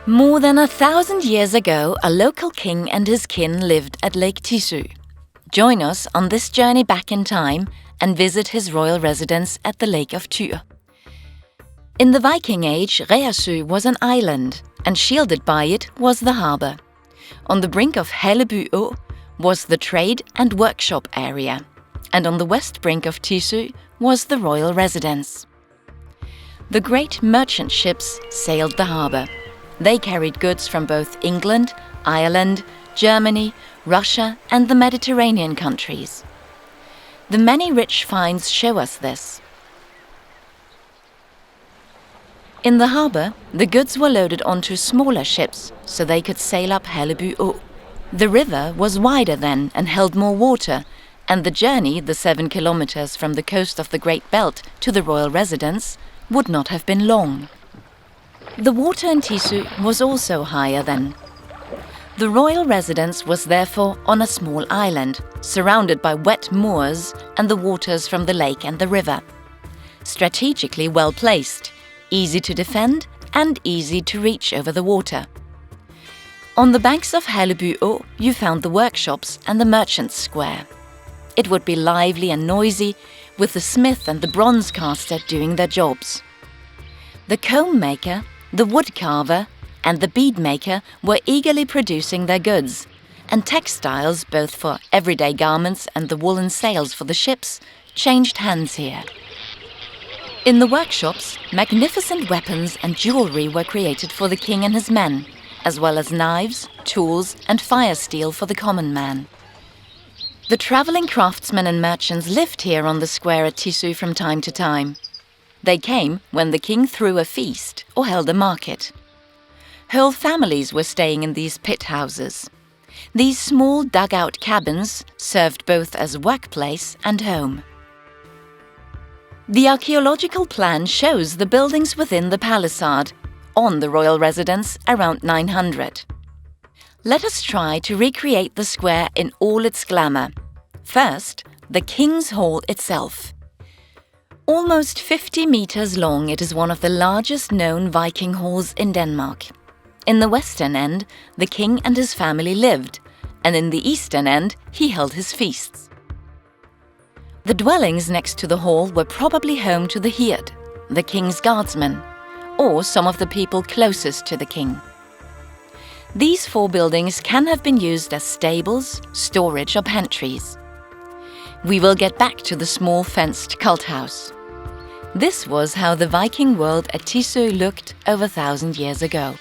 More than 1,000 years ago, a local king and his kin lived at Lake Tissø. Join us on this journey back in time and visit his royal residence at the Lake of Tyr. In the Viking Age, Reersø was an island, and shielded by it was the harbour. On the brink of Helleby Å was the trade and workshop area, and on the west brink of Tissø was the royal residence. The great merchant ships sailed the harbour. They carried goods from both England, Ireland, Germany, Russia and the Mediterranean countries. The many rich finds show us this. In the harbour, the goods were loaded onto smaller ships so they could sail up Helleby Å. The river was wider then and held more water, and the journey, the 7 kilometers from the coast of the Great Belt to the royal residence, would not have been long. The water in Tissø was also higher then. The royal residence was therefore on a small island, surrounded by wet moors and the waters from the lake and the river. Strategically well placed, easy to defend and easy to reach over the water. On the banks of Helleby Å, you found the workshops and the merchants' square. It would be lively and noisy, with the smith and the bronze caster doing their jobs. The comb maker, the wood carver and the bead maker were eagerly producing their goods, and textiles, both for everyday garments and the woolen sails for the ships, changed hands here. In the workshops, magnificent weapons and jewellery were created for the king and his men, as well as knives, tools and fire steel for the common man. The travelling craftsmen and merchants lived here on the square at Tissø from time to time. They came when the king threw a feast or held a market. Whole families were staying in these pit houses. These small dugout cabins served both as workplace and home. The archaeological plan shows the buildings within the palisade, on the royal residence around 900. Let us try to recreate the square in all its glamour. First, the King's Hall itself. Almost 50 meters long, it is one of the largest known Viking halls in Denmark. In the western end, the king and his family lived, and in the eastern end, he held his feasts. The dwellings next to the hall were probably home to the hird, the king's guardsmen, or some of the people closest to the king. These 4 buildings can have been used as stables, storage or pantries. We will get back to the small fenced cult house. This was how the Viking world at Tissø looked over 1,000 years ago.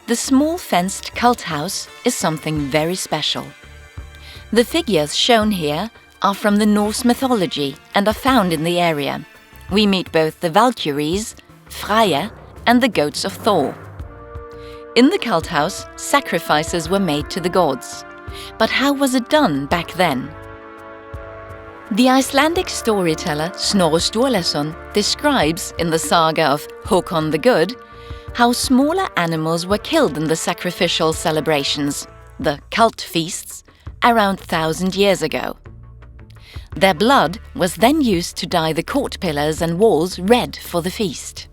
The small fenced cult house is something very special. The figures shown here are from the Norse mythology and are found in the area. We meet both the Valkyries, Freya, and the goats of Thor. In the cult house, sacrifices were made to the gods. But how was it done back then? The Icelandic storyteller Snorri Sturluson describes in the saga of Håkon the Good how smaller animals were killed in the sacrificial celebrations, the cult feasts, around 1,000 years ago. Their blood was then used to dye the court pillars and walls red for the feast.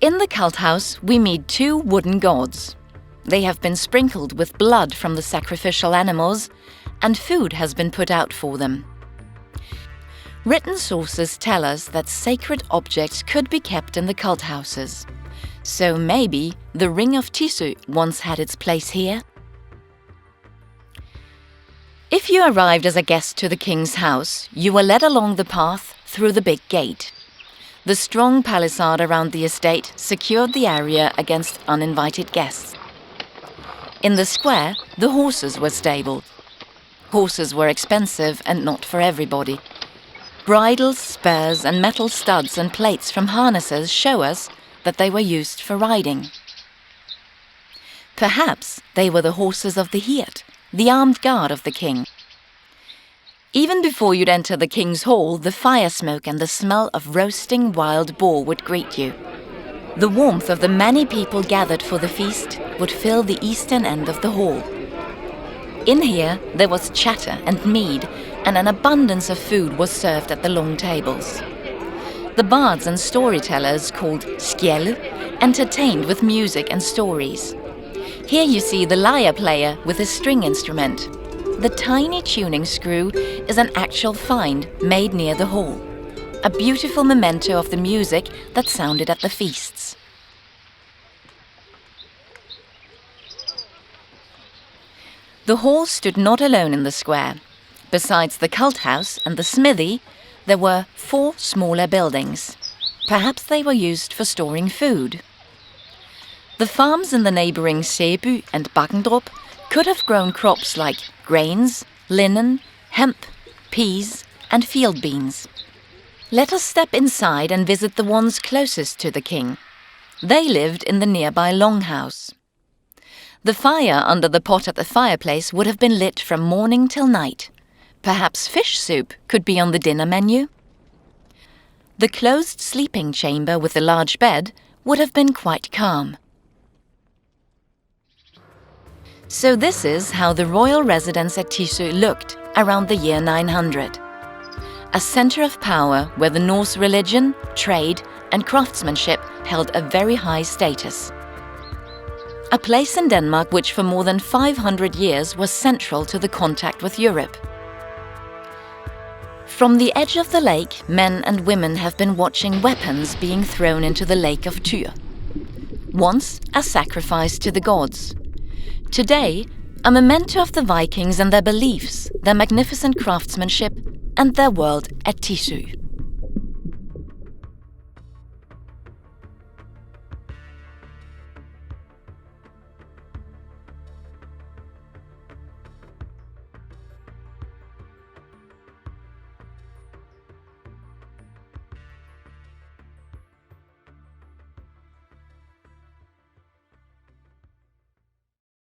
In the cult house, we meet 2 wooden gods. They have been sprinkled with blood from the sacrificial animals, and food has been put out for them. Written sources tell us that sacred objects could be kept in the cult houses. So maybe the Ring of Tissø once had its place here? If you arrived as a guest to the king's house, you were led along the path through the big gate. The strong palisade around the estate secured the area against uninvited guests. In the square, the horses were stabled. Horses were expensive and not for everybody. Bridles, spurs and metal studs and plates from harnesses show us that they were used for riding. Perhaps they were the horses of the hird, the armed guard of the king. Even before you'd enter the king's hall, the fire smoke and the smell of roasting wild boar would greet you. The warmth of the many people gathered for the feast would fill the eastern end of the hall. In here, there was chatter and mead, and an abundance of food was served at the long tables. The bards and storytellers, called skjell, entertained with music and stories. Here you see the lyre player with his string instrument. The tiny tuning screw is an actual find made near the hall, a beautiful memento of the music that sounded at the feasts. The hall stood not alone in the square. Besides the cult house and the smithy, there were 4 smaller buildings. Perhaps they were used for storing food. The farms in the neighbouring Sæby and Bakkendrup could have grown crops like grains, linen, hemp, peas and field beans. Let us step inside and visit the ones closest to the king. They lived in the nearby longhouse. The fire under the pot at the fireplace would have been lit from morning till night. Perhaps fish soup could be on the dinner menu. The closed sleeping chamber with the large bed would have been quite calm. So this is how the royal residence at Tissø looked around the year 900. A centre of power where the Norse religion, trade and craftsmanship held a very high status. A place in Denmark which for more than 500 years was central to the contact with Europe. From the edge of the lake, men and women have been watching weapons being thrown into the lake of Tyr. Once a sacrifice to the gods. Today, a memento of the Vikings and their beliefs, their magnificent craftsmanship and their world at Tissø.